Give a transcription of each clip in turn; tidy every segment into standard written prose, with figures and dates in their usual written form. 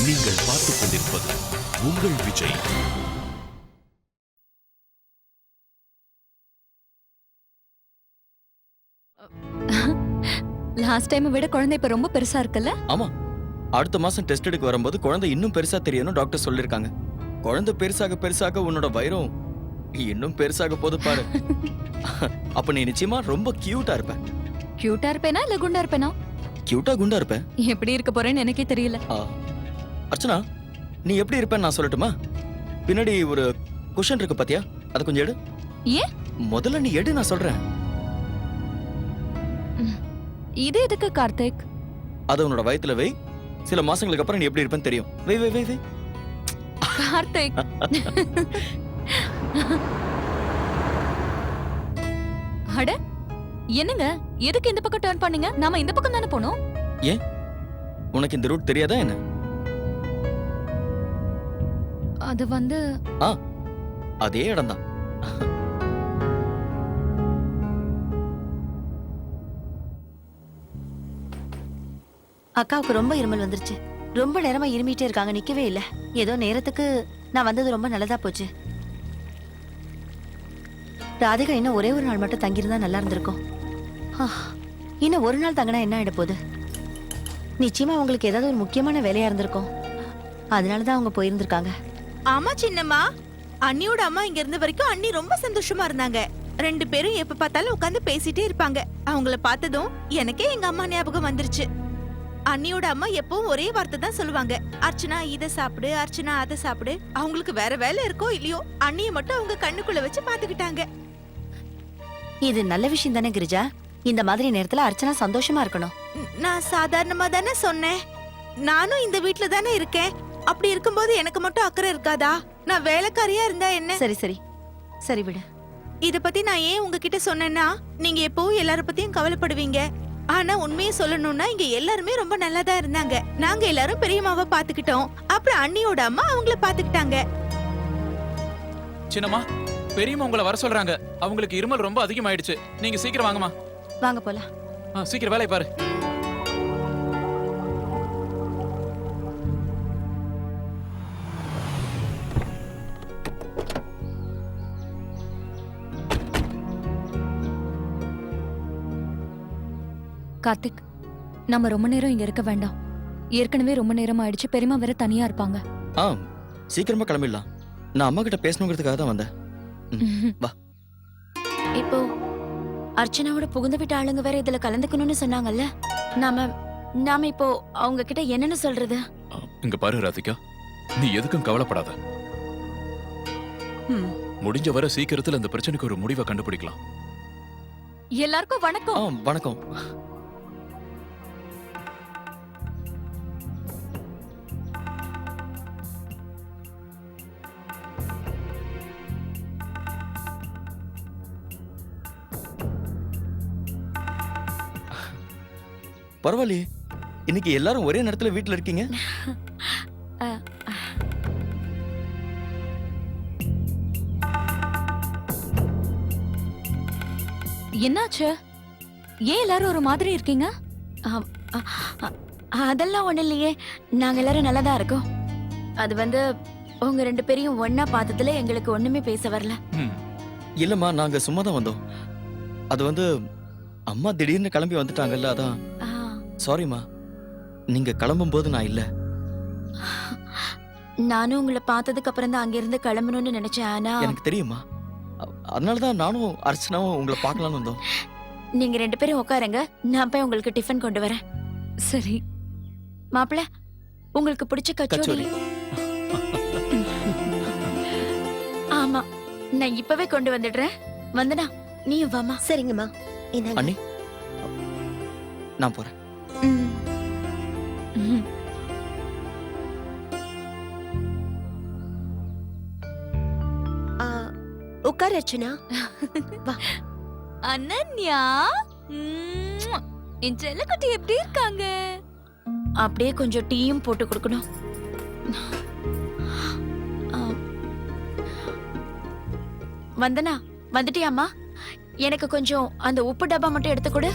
நீங்கள் பார்த்துக் கொண்டிருப்பது உங்கள் விஜய். லாஸ்ட் டைம் விட குழந்தை இப்ப ரொம்ப பெருசா இருக்குல்ல? ஆமா, அடுத்த மாசம் டெஸ்ட் எடுக்க வரும்போது குழந்தை இன்னும் பெருசா தெரியணும் டாக்டர் சொல்லிருக்காங்க. குழந்தை பெருசாக பெருசாக உன்னோட வயிறும் இன்னும் பெருசாக போது பாரு. அப்ப நீ நிச்சயமா ரொம்ப கியூட்டா இருப்ப. கியூட்டா இருப்பேனா இல்ல குண்டா இருப்பேனா? கியூட்டா குண்டா இருப்ப. எப்படி இருக்க போறேன்னு எனக்கே தெரியல. அர்ச்சனா, நீ எப்படி இருப்பேன்னு நான் சொல்லட்டுமா? பின்னாடி ஒரு குஷன் இருக்கு பாத்தியா, அதை கொஞ்சம் எடு. ஏன்? முதல்ல நீ எடு, நான் சொல்றேன். இது எதுக்கு கார்த்திக்? அது உன்னோட வயித்துல வை. சில மாசங்களுக்கு அப்புறம் நீ எப்படி இருப்பேன்னு தெரியும். வை வை வை வை. கார்த்திக், அட என்னங்க, எதுக்கு இந்த பக்கம் டர்ன் பண்ணீங்க? நாம இந்த பக்கம் தானே போனோம். ஏன், உனக்கு இந்த ரூட் தெரியாதா என்ன? அது வந்து அதே இடம்தான். அக்காவுக்கு ரொம்ப இருமல் வந்துருச்சு. ரொம்ப நேரமா இருமிட்டே இருக்காங்க, நிக்கவே இல்ல. ஏதோ நேரத்துக்கு நான் வந்தது ரொம்ப நல்லதா போச்சு. ராதிகா இன்னும் ஒரே ஒரு நாள் மட்டும் தங்கியிருந்தா நல்லா இருந்திருக்கும். இன்னும் ஒரு நாள் தங்கினா என்ன ஆயிட போகுது? நிச்சயமா உங்களுக்கு ஏதாவது ஒரு முக்கியமான வேலையா இருந்திருக்கும். அதனாலதான் அவங்க போயிருந்திருக்காங்க. ஆமா சின்னம்மா, அண்ணியோட அம்மா இங்க இருந்த வரைக்கும் அண்ணி ரொம்ப சந்தோஷமா இருந்தாங்க. ரெண்டு பேரும் எப்ப பார்த்தாலும் உட்கார்ந்து பேசிட்டே இருப்பாங்க. அவங்கள பார்த்ததும் எனக்கே எங்க அம்மா ஞாபகம் வந்துருச்சு. அண்ணியோட அம்மா எப்பவும் ஒரே வார்த்தை தான் சொல்லுவாங்க, அர்ச்சனா இத சாப்பிடு, அர்ச்சனா அதை சாப்பிடு. அவங்களுக்கு வேற வேலை இருக்கோ இல்லையோ, அண்ணிய மட்டும் அவங்க கண்ணுக்குள்ள வச்சு பாத்துக்கிட்டாங்க. இது நல்ல விஷயம் தானே கிரிஜா? இந்த மாதிரி நேரத்துல அர்ச்சனா சந்தோஷமா இருக்கணும். நான் சாதாரணமா தானே சொன்னேன். நானும் இந்த வீட்ல தானே இருக்கேன். அப்படி இருக்கும்போது எனக்கு மட்டும் அக்கறை இருக்காதா? நான் வேலைக்காரியா இருந்தா என்ன? சரி சரி சரி விடு. இத பத்தி நான் ஏன் உங்ககிட்ட சொன்னேன்னா, நீங்க எப்பவும் எல்லார பத்தியும் கவலைப்படுவீங்க. ஆனா உண்மையை சொல்லணும்னா இங்க எல்லாருமே ரொம்ப நல்லாதான் இருந்தாங்க. நாங்க எல்லாரும் பெரியம்மாவை பாத்துக்கிட்டோம். அப்புறம் அண்ணியோட அம்மா அவங்கள பாத்துக்கிட்டாங்க. சின்னம்மா, பெரியம்மா உங்களை வர சொல்றாங்க. அவங்களுக்கு இருமல் ரொம்ப அதிகமாயிடுச்சு. நீங்க சீக்கிரம் வாங்கம்மா. வாங்க போலாம். சீக்கிரம் வேலையை பாரு. கார்த்திக், நம்ம ரொம்ப நேரம் இங்க இருக்க வேண்டாம். ஏற்கனவே ரொம்ப நேரம் ஆயிடுச்சு. பெரியம்மா வேற தனியா இருப்பாங்க. சீக்கிரமா கிளம்பிடலாம். நான் அம்மா கிட்ட பேசணுங்கிறதுக்காக தான் வந்தேன். வா. இப்போ அர்ச்சனாவோட புகுந்த வீட்டு ஆளுங்க வேற இதுல கலந்துக்கணும்னு சொன்னாங்கல்ல. நாம இப்போ அவங்க கிட்ட என்னன்னு சொல்றது? இங்க பாரு ராதிகா, நீ எதுக்கும் கவலைப்படாத. முடிஞ்ச வரை சீக்கிரத்துல இந்த பிரச்சனைக்கு ஒரு முடிவை கண்டுபிடிக்கலாம். எல்லாருக்கும் வணக்கம். வணக்கம். பரவாயில்லையே, இன்னைக்கு எல்லாரும் ஒரே நேரத்துல வீட்டுல இருக்கீங்க. என்னாச்சு? ஏன் எல்லாரும் ஒரு மாதிரி இருக்கீங்க? அதெல்லாம் ஒண்ணு இல்லையே, நாங்க எல்லாரும் நல்லாதான் இருக்கோம். அது வந்து உங்க ரெண்டு பேரையும் ஒன்னா பார்த்ததுல எங்களுக்கு ஒண்ணுமே பேச வரல. இல்லம்மா, நாங்க சும்மா தான் வந்தோம். அது வந்து அம்மா திடீர்னு கிளம்பி வந்துட்டாங்கல்ல, அதான். சாரிம்மா, நீங்க கிளம்பும் போது நான் இல்ல. நானும் உங்களை பார்த்ததுக்கு அப்புறம் தான் அங்கிருந்து கிளம்பணும்னு நினைச்சேன். ஆனா எனக்கு தெரியுமா, அதனாலதான் நானும் அர்ச்சனாவும் உங்களை பார்க்கலாம்னு வந்தோம். நீங்க ரெண்டு பேரும் உட்காருங்க, நான் போய் உங்களுக்கு டிஃபன் கொண்டு வரேன். சரி மாப்பிள்ள, உங்களுக்கு பிடிச்ச கச்சோரி. ஆமா, நான் இப்பவே கொண்டு வந்துடுறேன். வந்தனா நீயும் வாமா. சரிங்கம்மா. அண்ணி, நான் போறேன். உட்கார் அர்ச்சனா. வா. அனன்யா, என் செல்லக்குட்டி எப்படி இருக்காங்க? அப்படியே கொஞ்சம் டீயும் போட்டு கொடுக்கணும். வந்தனா, வந்துட்டியாமா? எனக்கு கொஞ்சம் அந்த உப்பு டப்பா மட்டும் எடுத்து கொடு.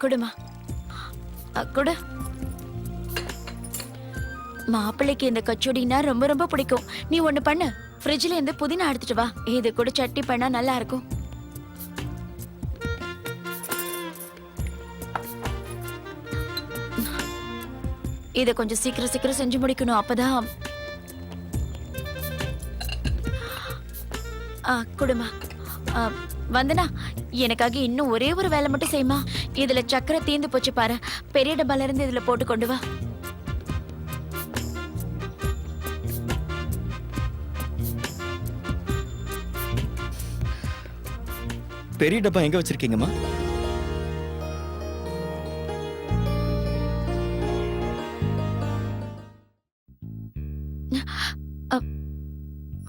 குடுமா குடு. மாப்பிள்ளைக்கு இந்த கச்சோடினா ரொம்ப ரொம்ப பிடிக்கும். நீ ஒண்ணு பண்ணு, ஃப்ரிட்ஜ்ல இருந்து புதினா எடுத்துட்டு வா. இது கூட சட்னி பண்ணா நல்லா இருக்கும். இத கொஞ்சம் சீக்கிரம் சீக்கிரம் செஞ்சு முடிக்கணும், அப்பதான். குடுமா. வந்தனா, எனக்காக இன்னும் ஒரே ஒரு வேலை மட்டும் செய்யுமா. இதுல சக்கரை தீந்து போச்சு பாரு, பெரிய டப்பால இருந்து இதுல போட்டு கொண்டு வா. பெரிய டப்பா எங்க வச்சிருக்கீங்கம்மா?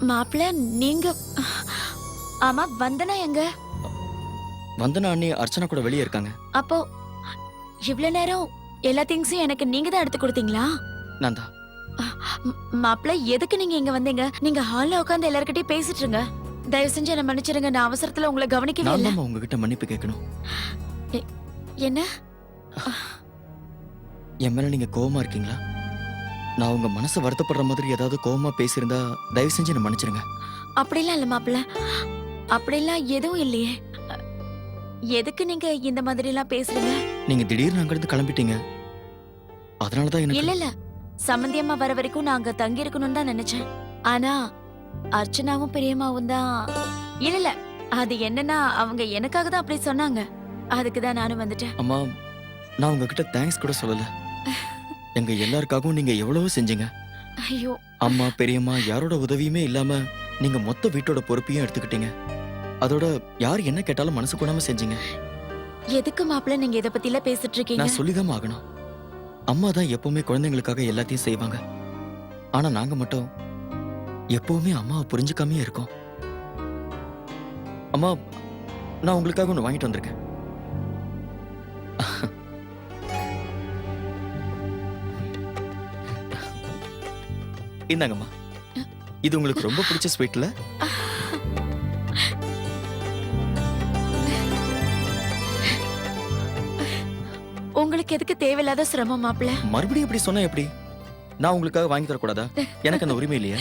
மாப்பிள்ள, நீங்க. ஆமா, வந்தனா எங்க? வந்தனா அண்ணி அர்ச்சனா கூட வெளியே இருக்காங்க. அப்போ இவ்வளவு நேரம் எல்லா திங்ஸும் எனக்கு நீங்க தான் எடுத்து கொடுத்தீங்களா? நான் தான். மாப்பிள்ள, எதுக்கு நீங்க இங்க வந்தீங்க? நீங்க ஹால்ல உட்கார்ந்து எல்லார்கிட்டயும் பேசிட்டு இருங்க. தயவு செஞ்சு என்ன மன்னிச்சிருங்க, நான் அவசரத்துல உங்களை கவனிக்கவே நான் இல்ல. தான் உங்ககிட்ட மன்னிப்பு கேட்கணும். என்ன? என் மேல நீங்க கோவமா இருக்கீங்களா? நான் உங்க மனசு வருத்தப்படுற மாதிரி ஏதாவது கோவமா பேசியிருந்தா தயவு செஞ்சு என்ன மன்னிச்சிருங்க. அப்படிலாம் இல்ல மாப்பிள்ள, அப்படிலாம் எதுவும் இல்லையே. எதுக்கு நீங்க இந்த மாதிரி எல்லாம் பேசுறீங்க? நீங்க திடீர்னு அங்கிருந்து கிளம்பிட்டீங்க, அதனாலதான் இல்ல எனக்கு. இல்ல, சம்பந்தியம்மா வர வரைக்கும் நான் அங்க தங்கி இருக்கணும்னு தான் நினைச்சேன். ஆனா அர்ச்சனாவும் பெரியம்மாவும் தான். இல்ல இல்ல, அது என்னன்னா அவங்க எனக்காக தான் அப்படி சொன்னாங்க. அதுக்கு தான் நானும் வந்துட்டேன். அம்மா, நான் உங்ககிட்ட தேங்க்ஸ் கூட சொல்லல. எங்க எல்லாருக்காகவும் நீங்க எவ்வளவோ செஞ்சீங்க. ஐயோ, அம்மா பெரியம்மா யாரோட உதவியுமே இல்லாம நீங்க மொத்த வீட்டோட பொறுப்பையும் எடுத்துக்கிட்டீங்க. அதோட யார் என்ன கேட்டாலும் மனசு கொடாம செஞ்சீங்க. எதுக்கு மாப்பிள்ள நீங்க இத பத்தி எல்லாம் பேசிட்டு இருக்கீங்க? நான் சொல்லிதான் ஆகணும். அம்மா தான் எப்பவுமே குழந்தைங்களுக்காக எல்லாத்தையும் செய்வாங்க. ஆனா நாங்க மட்டும் எப்பவுமே அம்மாவை புரிஞ்சுக்காமே இருக்கோம். அம்மா, நான் உங்களுக்காக ஒண்ணு வாங்கிட்டு வந்திருக்கேன். இந்தாங்கம்மா, இது உங்களுக்கு ரொம்ப பிடிச்ச ஸ்வீட்ல. உங்களுக்கு எதுக்கு தேவையில்லாத சிரமம் மாப்பிள்ள? மறுபடியும் இப்படி சொன்னா எப்படி? நான் உங்களுக்காக வாங்கி தரக்கூடாதா? எனக்கு அந்த உரிமை இல்லையா?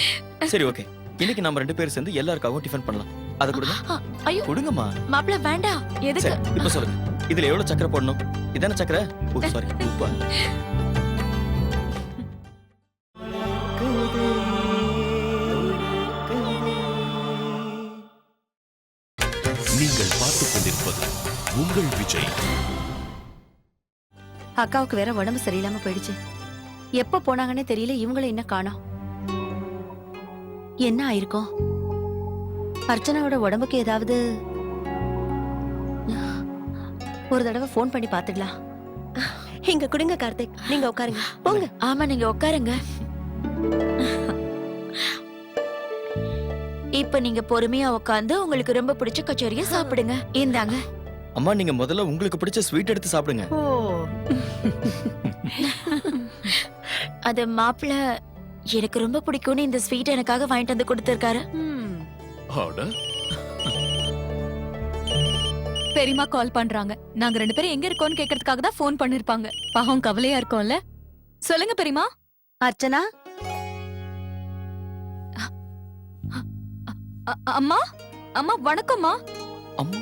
சரி, ஓகே. இன்னைக்கு நம்ம 2 பேரும் சேர்ந்து எல்லாருக்காகவும் டிஃபன் பண்ணலாம். அதை கொடுங்க. ஐயோ கொடுங்கம்மா. மாப்பிள்ள, வேண்டாம். எதுக்கு? சரி, இப்ப சொல்லுங்க, இதுல எவ்வளவு சக்கரை போடணும்? இதான சக்கரை? ஓ சாரி, உப்பா. நீங்கள் பார்த்துக் கொண்டிருப்பது உங்கள் விஜய். அக்காவுக்கு வேற உடம்பு சரியில்லாம போயிடுச்சு. எப்ப போனாங்கன்னே தெரியல, இவங்களை என்ன காணோம். என்ன ஆயிருக்கும்? அர்ச்சனாவோட உடம்புக்கு ஏதாவது? ஒரு தடவை ஃபோன் பண்ணி பாத்துடலாம். இங்க குடுங்க கார்த்திக், நீங்க உட்காருங்க. போங்க. ஆமா, நீங்க உட்காருங்க. இப்ப நீங்க பொறுமையா உட்கார்ந்து உங்களுக்கு ரொம்ப பிடிச்ச கச்சோரியை சாப்பிடுங்க. இந்தாங்க. அம்மா, நீங்க முதல்ல உங்களுக்கு பிடிச்ச ஸ்வீட் எடுத்து சாப்பிடுங்க. அது மாப்பிள்ள எனக்கு ரொம்ப பிடிக்கும்னு இந்த ஸ்வீட் எனக்காக வாங்கிட்டு வந்து கொடுத்திருக்காரு. அட, பெரியம்மா கால் பண்றாங்க. நாங்க 2 பேரும் எங்க இருக்கோம்னு கேக்குறதுக்காக தான் ஃபோன் பண்ணிருப்பாங்க. பாவம், கவலையா இருக்கோம்ல. சொல்லுங்க பெரியம்மா. அர்ச்சனா, அம்மா, அம்மா வணக்கம்மா. அம்மா,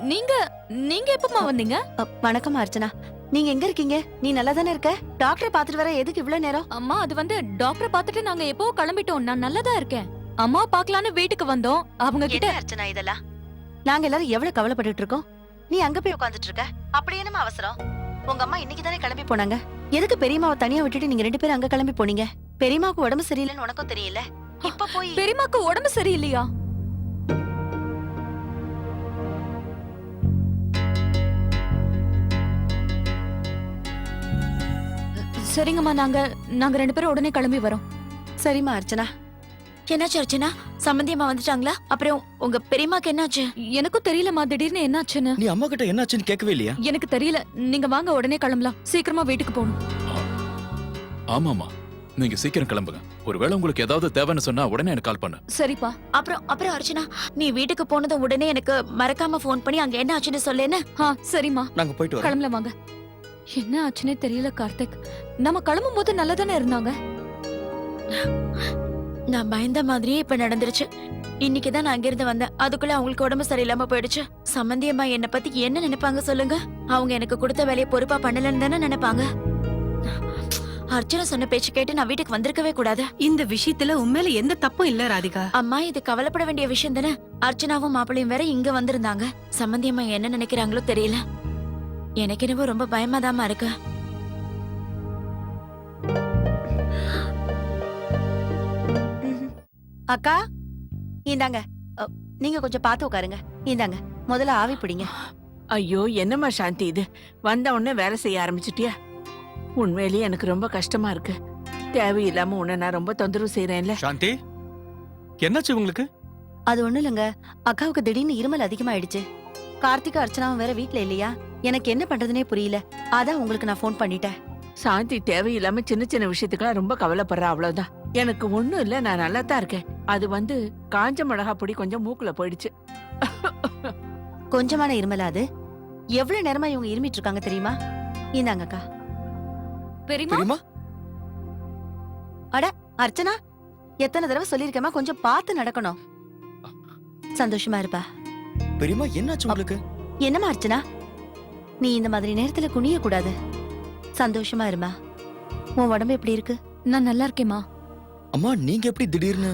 நீங்க நீங்க எப்பமா வந்தீங்க? வணக்கம் அர்ச்சனா. நீங்க எங்க இருக்கீங்க? நீ நல்லா தானே இருக்க? டாக்டரை பாத்துட்டு வர எதுக்கு இவ்வளவு நேரம்? அம்மா, அது வந்து டாக்டரை பார்த்துட்டு நாங்க எப்போ கிளம்பிட்டோம். நான் நல்லதா இருக்கேன். அம்மா பார்க்கலான்னு வீட்டுக்கு வந்தோம். அவங்க கிட்ட அர்ச்சனா இதெல்லாம் நாங்க எல்லாரும் எவ்வளவு கவலைப்பட்டுட்டு இருக்கோம். நீ அங்க போய் உட்கார்ந்துட்டு இருக்க. அப்படி என்னமா அவசரம்? உங்க அம்மா இன்னைக்கு தானே கிளம்பி போனாங்க. எதுக்கு பெரியம்மாவை தனியா விட்டுட்டு நீங்க 2 பேரும் அங்க கிளம்பி போனீங்க? பெரியம்மாவுக்கு உடம்பு சரியில்லைன்னு உனக்கும் தெரியல. இப்ப போய் பெரியம்மாக்கு உடம்பு சரியில்லையா? சரிங்கம்மா, நாங்க 2 பேரும் உடனே கிளம்பி வரோம். சரிம்மா அர்ச்சனா. என்னாச்சு அர்ச்சனா? சம்பந்தியம்மா வந்துட்டாங்களா? அப்புறம் உங்க பெரியம்மாக்கு என்னாச்சு? எனக்கும் தெரியலம்மா, திடீர்னு என்னாச்சுன்னு. நீ அம்மா கிட்ட என்னாச்சுன்னு கேட்கவே இல்லையா? எனக்கு தெரியல. நீங்க வாங்க, உடனே கிளம்பலாம். சீக்கிரமா வீட்டுக்கு போகணும். ஆமாமா, நீங்க சீக்கிரம் கிளம்புங்க. ஒருவேளை உங்களுக்கு ஏதாவது தேவைன்னு சொன்னா உடனே எனக்கு கால் பண்ணு. சரிப்பா. அப்புறம் அர்ச்சனா, நீ வீட்டுக்கு போனதும் உடனே எனக்கு மறக்காம ஃபோன் பண்ணி அங்க என்ன ஆச்சுன்னு சொல்லேன்னு. சரிம்மா, நாங்க போயிட்டு வரோம். கிளம்பல வாங்க. என்ன ஆச்சுன்னே தெரியல கார்த்திக். நம்ம கிளம்பும் போது நல்லா தானே இருந்தாங்க. நான் பயந்த மாதிரியே இப்ப நடந்துருச்சு. இன்னைக்குதான் நான் அங்கிருந்து வந்தேன், அதுக்குள்ள அவங்களுக்கு உடம்பு சரியில்லாம போயிடுச்சு. சம்பந்தியம்மா என்ன பத்தி என்ன நினைப்பாங்க சொல்லுங்க? அவங்க எனக்கு கொடுத்த வேலையை பொறுப்பா பண்ணலன்னு தானே நினைப்பாங்க. அர்ச்சனா சொன்ன பேச்சு கேட்டு நான் வீட்டுக்கு வந்திருக்கவே கூடாது. இந்த விஷயத்துல உண்மையில எந்த தப்பும் இல்ல ராதிகா. அம்மா, இது கவலைப்பட வேண்டிய விஷயம் தானே. அர்ச்சனாவும் மாப்பிளையும் வேற இங்க வந்திருந்தாங்க. சம்பந்தியம்மா என்ன நினைக்கிறாங்களோ தெரியல. எனக்கு என்னவோ ரொம்ப பயமாதாம்மா இருக்கு. அக்கா இந்தாங்க. நீங்க கொஞ்சம் பார்த்து உட்காருங்க. இந்தாங்க, முதல்ல ஆவி பிடிங்க. ஐயோ, என்னம்மா சாந்தி இது? வந்த உடனே வேலை செய்ய ஆரம்பிச்சிட்டியா? உண்மையிலேயே எனக்கு ரொம்ப கஷ்டமா இருக்கு. தேவையில்லாம உன்னை நான் ரொம்ப தொந்தரவு செய்யறேன்ல. சாந்தி, என்னாச்சு உங்களுக்கு? அது ஒண்ணும் இல்லைங்க, அக்காவுக்கு திடீர்னு இருமல் அதிகமாயிடுச்சு. கார்த்திக் அர்ச்சனாவும் வேற வீட்ல இல்லையா, எனக்கு என்ன பண்றதுனே புரியல. அதான் உங்களுக்கு நான் ஃபோன் பண்ணிட்டேன். சாந்தி தேவையில்லாம சின்ன சின்ன விஷயத்துக்கெல்லாம் ரொம்ப கவலைப்படுறா, அவ்வளவுதான். எனக்கு ஒண்ணும் இல்ல, நான் நல்லா தான் இருக்கேன். அது காஞ்ச மிளகா பொடி கொஞ்சம் மூக்குல போயிடுச்சு. கொஞ்சமான இருமலா அது? எவ்வளவு நேரமா இவங்க இருமிட்டு இருக்காங்க தெரியுமா? இந்தாங்க அக்கா. பெரியமா, பெரியம்மா, அர்ச்சனா, எத்தனை தடவை சொல்லிருக்கேமா, கொஞ்சம் பார்த்து நடக்கணும். சந்தோஷமா இருப்பா. பெரியம்மா என்னாச்சு உங்களுக்கு? என்னம்மா அர்ச்சனா, நீ இந்த மாதிரி நேரத்துல குனிய கூடாது. சந்தோஷமா இருமா. உன் உடம்பு எப்படி இருக்கு? நான் நல்லா இருக்கேம்மா. அம்மா, நீங்க எப்படி திடீர்னு?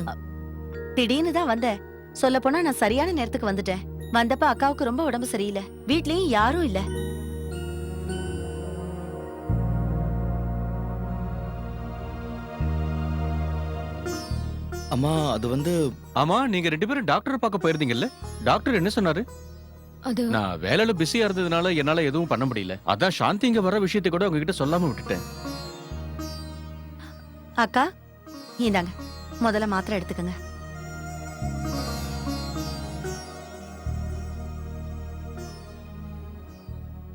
திடீர்னு தான் வந்தேன். சொல்ல போனா நான் சரியான நேரத்துக்கு வந்துட்டேன். வந்தப்ப அக்காவுக்கு ரொம்ப உடம்பு சரியில்லை, வீட்லயும் யாரும் இல்ல. அம்மா, அது ஆமா, நீங்க 2 பேரும் டாக்டர் பார்க்க போயிருந்தீங்கல்ல? டாக்டர் என்ன சொன்னாரு? அது நான் வேலையில பிஸியா இருந்ததுனால என்னால எதுவும் பண்ண முடியல. அதான் சாந்தி இங்க வர விஷயத்தை கூட உங்ககிட்ட சொல்லாம விட்டுட்டேன். அக்கா இந்தாங்க, முதல்ல மாத்திரை எடுத்துக்கங்க.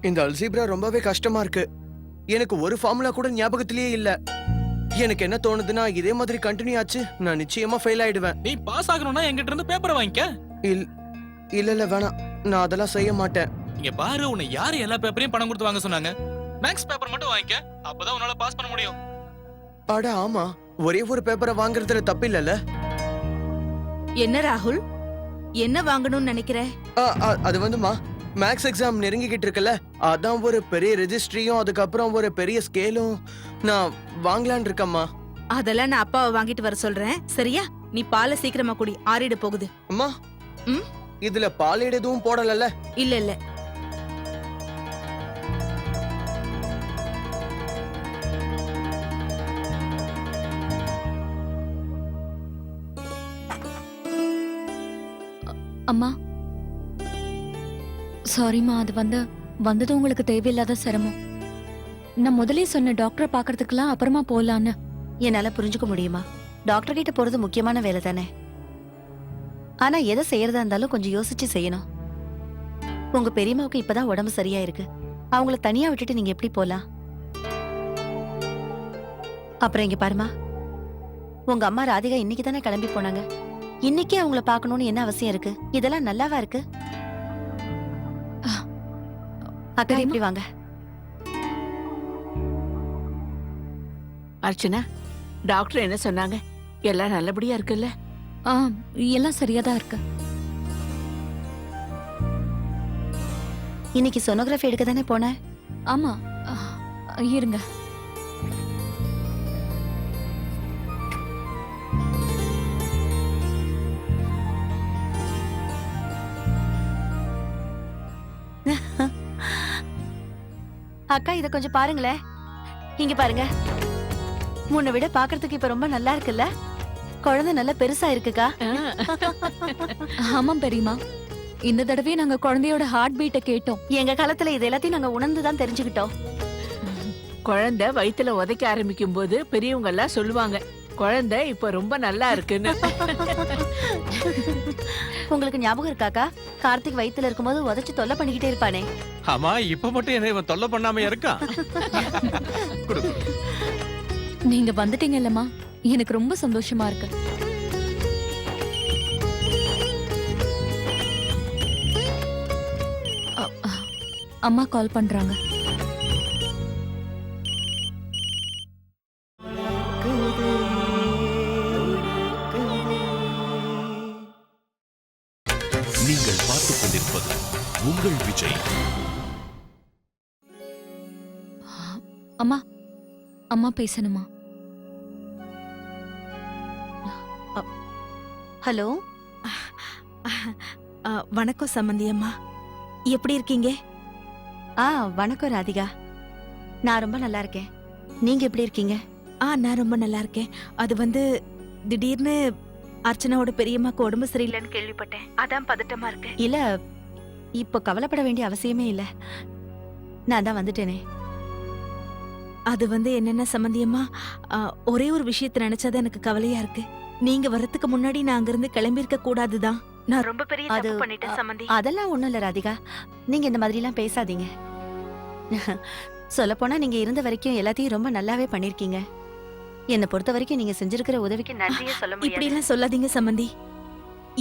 இந்த அல்ஜீப்ரா ரொம்பவே கஷ்டமா இருக்கு. எனக்கு ஒரு ஃபார்முலா கூட ஞாபகத்திலேயே இல்ல. எனக்கு என்ன தோணுதுன்னா, இதே மாதிரி கண்டினியூ ஆச்சு நான் நிச்சயமா ஃபெயில் ஆயிடுவேன். நீ பாஸ் ஆகணும்னா என்கிட்ட இருந்து பேப்பரை வாங்கிக்க. இல்ல வேணாம், நான் அதெல்லாம் செய்ய மாட்டேன். இங்க பாரு, உன்னை யாரு எல்லா பேப்பரையும் பணம் கொடுத்து வாங்க சொன்னாங்க? மேக்ஸ் பேப்பர் மட்டும் வாங்கிக்க, அப்பதான் உன்னால பாஸ் பண்ண முடியும். அட ஆமா, ஒரே ஒரு பேப்பரை வாங்குறதுல தப்பு இல்லல்ல? என்ன ராகுல், என்ன வாங்கணும்னு நினைக்கிற? அது மேக்ஸ் எக்ஸாம் நெருங்கிக்கிட்டு இருக்குல்ல, அதான் ஒரு பெரிய ரெஜிஸ்ட்ரியும் அதுக்கப்புறம் ஒரு பெரிய ஸ்கேலும் நான் வாங்கலான் இருக்கம்மா. அதெல்லாம் நான் அப்பாவை வாங்கிட்டு வர சொல்றேன், சரியா? நீ பாலை சீக்கிரமா குடி, ஆறிட போகுது. அம்மா, ம்? இதுல பால் எதுவும் போடலல்ல? இல்ல அம்மா சாரிம்மா. அது வந்தது உங்களுக்கு தேவையில்லாத சிரமம். நான் முதலே சொன்ன டாக்டரை பாக்குறதுக்கெல்லாம் அப்புறமா போலான்னு. என்னால புரிஞ்சுக்க முடியுமா? டாக்டர் கிட்ட போறது முக்கியமான வேலை தானே. ஆனா எதை செய்யறதா இருந்தாலும் கொஞ்சம் யோசிச்சு செய்யணும். உங்க பெரியம்மாவுக்கு இப்பதான் உடம்பு சரியா இருக்கு. அவங்கள தனியா விட்டுட்டு நீங்க எப்படி போலாம்? அப்புறம் இங்க பாருமா, உங்க அம்மா ராதிகா இன்னைக்கு தானே கிளம்பி போனாங்க. இன்னைக்கே அவங்கள பாக்கணும்னு என்ன அவசியம் இருக்கு? இதெல்லாம் நல்லாவா இருக்கு? அக்கா இப்படி வாங்க. அர்ச்சனா, டாக்டர் என்ன சொன்னாங்க? எல்லாம் நல்லபடியா இருக்குல்ல? எல்லாம் சரியாதான் இருக்கு. இன்னைக்கு சோனோகிராஃபி எடுக்க தானே போனேன்? ஆமா, இருங்க. அக்கா இத கொஞ்சம் பாருங்களேன். இங்க பாருங்க, முன்ன விட பாக்குறதுக்கு இப்ப ரொம்ப நல்லா இருக்குல்ல? குழந்தை நல்லா பெருசா இருக்குக்கா. ஆமாம் பெரியமா, இந்த தடவை நாங்க குழந்தையோட ஹார்ட் பீட்டை கேட்டோம். எங்க காலத்துல இது எல்லாத்தையும் நாங்க உணர்ந்துதான் தெரிஞ்சுக்கிட்டோம். குழந்தை வயித்துல உதைக்க ஆரம்பிக்கும் போது பெரியவங்க எல்லாம் சொல்லுவாங்க, குழந்தை இப்ப ரொம்ப நல்லா இருக்குன்னு. உங்களுக்கு ஞாபகம் இருக்காக்கா, கார்த்திக் வயித்துல இருக்கும்போது உதைச்சு தொல்லை பண்ணிக்கிட்டே இருப்பானே? ஆமா, இப்ப மட்டும் என்ன இவன் தொல்லை பண்ணாம இருக்கான்? நீங்க வந்துட்டீங்க இல்லம்மா, எனக்கு ரொம்ப சந்தோஷமா இருக்கு. அம்மா கால் பண்றாங்க. நீங்கள் பார்த்துக் கொண்டிருப்பது உங்கள் விஜய். அம்மா, அம்மா பேசணுமா? ஹலோ, வணக்கம் சம்மந்தி அம்மா, எப்படி இருக்கீங்க? வணக்கம் ராதிகா. நான் ரொம்ப நல்லா இருக்கேன். நீங்க எப்படி இருக்கீங்க? நான் ரொம்ப நல்லா இருக்கேன். அது திடீர்னு அர்ச்சனாவோட பெரியம்மாக்கு உடம்பு சரியில்லைன்னு கேள்விப்பட்டேன். அதான் பதட்டமா இருக்கேன். இல்ல, இப்போ கவலைப்பட வேண்டிய அவசியமே இல்ல. நான் தான் வந்துட்டேனே. அது என்னன்னா சம்மந்தியம்மா, ஒரே ஒரு விஷயத்தை நினைச்சாதான் எனக்கு கவலையா இருக்கு. நீங்க வர்றதுக்கு முன்னாடி நான் அங்கிருந்து கிளம்பியிருக்க கூடாதுதான். நான் ரொம்ப பெரிய தப்பு பண்ணிட்டேன் சம்மந்தி. அதெல்லாம் ஒண்ணும் இல்ல ராதிகா, நீங்க இந்த மாதிரி எல்லாம் பேசாதீங்க. சொல்லப்போனா நீங்க இருந்த வரைக்கும் எல்லாத்தையும் ரொம்ப நல்லாவே பண்ணிருக்கீங்க. என்னை பொறுத்த வரைக்கும் நீங்க செஞ்சிருக்கிற உதவிக்கு நன்றியே சொல்ல இப்படி முடியாது. எல்லாம் சொல்லாதீங்க சம்மந்தி.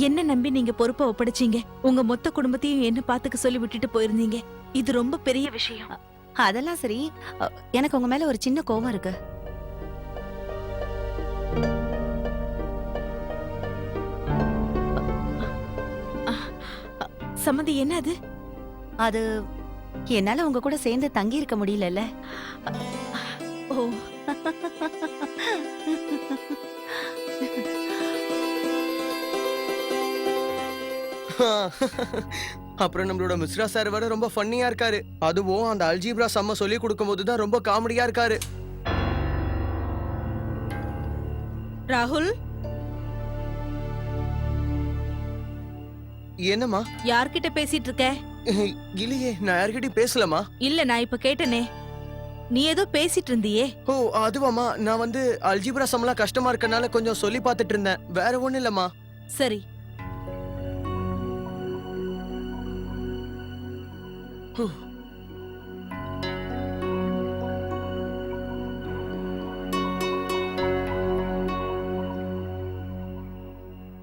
என்ன நம்பி நீங்க பொறுப்பை ஒப்படைச்சீங்க. உங்க மொத்த குடும்பத்தையும் என்ன பாத்துக்க சொல்லி விட்டுட்டு போயிருந்தீங்க. இது ரொம்ப பெரிய விஷயம். அதெல்லாம் சரி, எனக்கு உங்க மேல ஒரு சின்ன கோவம் இருக்கு. சம்மந்தி, என்ன அது? அது என்னால உங்க கூட சேர்ந்து தங்கி இருக்க முடியலல்ல. ஓ, அப்புறம் நம்மளோட மிஸ்ரா சார் வேற ரொம்ப ஃபன்னியா இருக்காரு. அதுவும் அந்த அல்ஜீப்ரா சம்ம சொல்லி கொடுக்கும் போதுதான் ரொம்ப காமெடியா இருக்காரு. ராகுல், என்னம்மா? யார்கிட்ட பேசிட்டு இருக்க? இல்லையே, நான் யார்கிட்டயும் பேசலமா. இல்ல, நான் இப்ப கேட்டனே, நீ ஏதோ பேசிட்டு இருந்தியே. ஓ அதுவாமா, நான் அல்ஜீப்ரா சம்லாம் கஷ்டமா இருக்கனால கொஞ்சம் சொல்லி பார்த்துட்டு இருந்தேன். வேற ஒண்ணும் இல்லம்மா. சரி.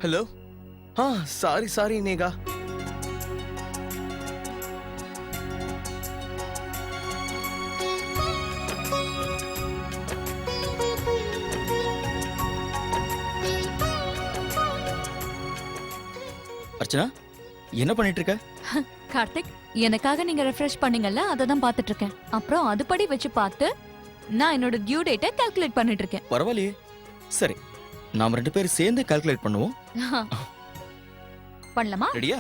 ஹலோ. சாரி நேகா. அர்ச்சனா, என்ன பண்ணிட்டு இருக்க? கார்த்திக், எனக்காக நீங்க ரெஃப்ரெஷ் பண்ணீங்கல்ல, அதை தான் பார்த்துட்டு இருக்கேன். அப்புறம் அதுபடி வச்சு பார்த்து நான் என்னோட டியூ டேட்டை கால்குலேட் பண்ணிட்டு இருக்கேன். பரவாயில்லையே. சரி, நாம 2 பேரும் சேர்ந்து கால்குலேட் பண்ணுவோம். பண்ணலாமா? ரெடியா?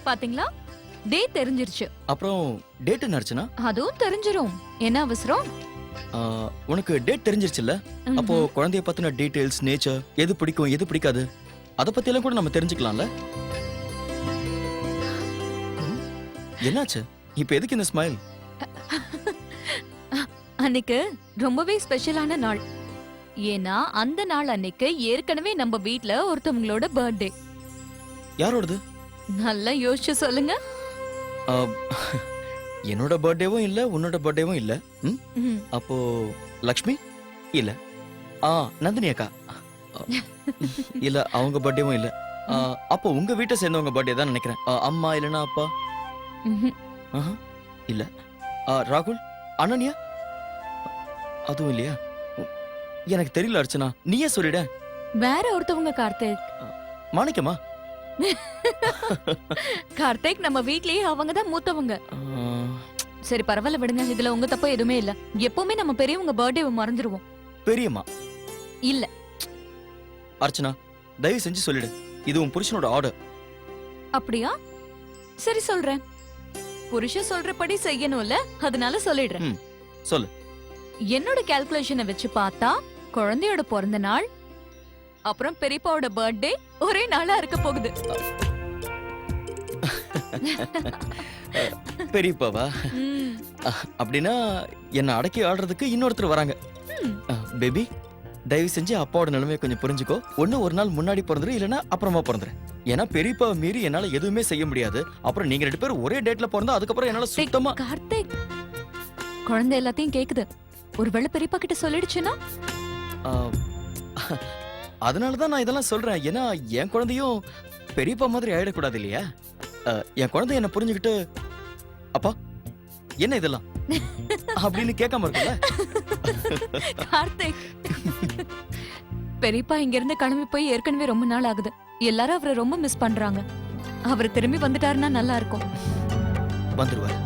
பாத்தீங்களா, டேட் தெரிஞ்சிருச்சு. அப்புறம் டேட் என்ன அர்ச்சனா? அதுவும் தெரிஞ்சிரும். என்ன அவசரம்? உனக்கு டேட் தெரிஞ்சிருச்சுல்ல? அப்போ குழந்தைய பத்தின டீடைல்ஸ், நேச்சர், எது பிடிக்கும் எது பிடிக்காது, அத பத்தி எல்லாம் கூட நம்ம தெரிஞ்சுக்கலாம்ல. என்னாச்சு இப்ப? எதுக்கு இந்த ஸ்மைல்? அன்னைக்கு ரொம்பவே ஸ்பெஷலான நாள். ஏன்னா அந்த நாள் அன்னைக்கு ஏற்கனவே நம்ம வீட்ல ஒருத்தவங்களோட பர்த்டே. யாரோடது? நல்லா யோசிச்சு சொல்லுங்க. என்னோட பர்த்டேவும் இல்ல, உன்னோட பர்த்டேவும் இல்ல. அப்போ லக்ஷ்மி இல்ல, நந்தினி அக்கா இல்ல, அவங்க பர்த்டேவும் இல்ல. அப்போ உங்க வீட்டை சேர்ந்தவங்க பர்த்டே தான் நினைக்கிறேன். அம்மா இல்லனா அப்பா இல்ல. ராகுல், அனன்யா அதுவும் இல்லையா? எனக்கு தெரியல அர்ச்சனா, நீயே சொல்லிட. வேற ஒருத்தவங்க கார்த்திக். மாணிக்கமா? கார்த்திக், நம்ம வீட்லயே அவங்க தான் மூத்தவங்க. சரி பரவாயில்ல விடுங்க, இதுல உங்க தப்பு எதுவுமே இல்ல. எப்பவுமே நம்ம பெரியவங்க பர்த்டேவை மறந்துடுவோம். பெரியம்மா இல்ல. அர்ச்சனா, தயவு செஞ்சு சொல்லிடு, இது உன் புருஷனோட ஆர்டர். அப்படியா? சரி சொல்றேன். புருஷன் சொல்றபடி செய்யணும்ல, அதனால சொல்லிடுறேன். சொல்லு. என்னோட கால்குலேஷனை வச்சு பார்த்தா குழந்தையோட பிறந்த நாள் அப்புறம் பெரியப்பாவோட பர்த்டே ஒரே நாளா இருக்க போகுது. பெரியப்பாவா? அப்படின்னா என்ன அடக்கி ஆடுறதுக்கு இன்னொருத்தர் வராங்க. பேபி, தயவு செஞ்சு அப்பாவோட நிலைமையை கொஞ்சம் புரிஞ்சுக்கோ. ஒண்ணு ஒரு நாள் முன்னாடி பிறந்துரு, இல்லைன்னா அப்புறமா பிறந்துரு. ஏன்னா பெரியப்பா மீறி என்னால எதுவுமே செய்ய முடியாது. அப்புறம் நீங்க 2 பேரும் ஒரே டேட்ல பிறந்தா அதுக்கப்புறம் என்னால சுத்தமா கார்த்திக், குழந்தை எல்லாத்தையும் கேக்குது. ஒருவேளை பெரியப்பா கிட்ட சொல்லிடுச்சுன்னா? அதனால தான் நான் இதெல்லாம் சொல்றேன். ஏன்னா என் குழந்தையும் பெரியப்பா மாதிரி ஆயிடக்கூடாது இல்லையா? என் குழந்தை என்ன புரிஞ்சுக்கிட்டு அப்பா என்ன இதெல்லாம் அப்படின்னு கேட்காம இருக்குல்ல. கார்த்திக், பெரியப்பா இங்க இருந்து கிளம்பி போய் ஏற்கனவே ரொம்ப நாள் ஆகுது. எல்லாரும் அவரை ரொம்ப மிஸ் பண்றாங்க. அவர் திரும்பி வந்துட்டாருன்னா நல்லா இருக்கும். வந்துருவாரு.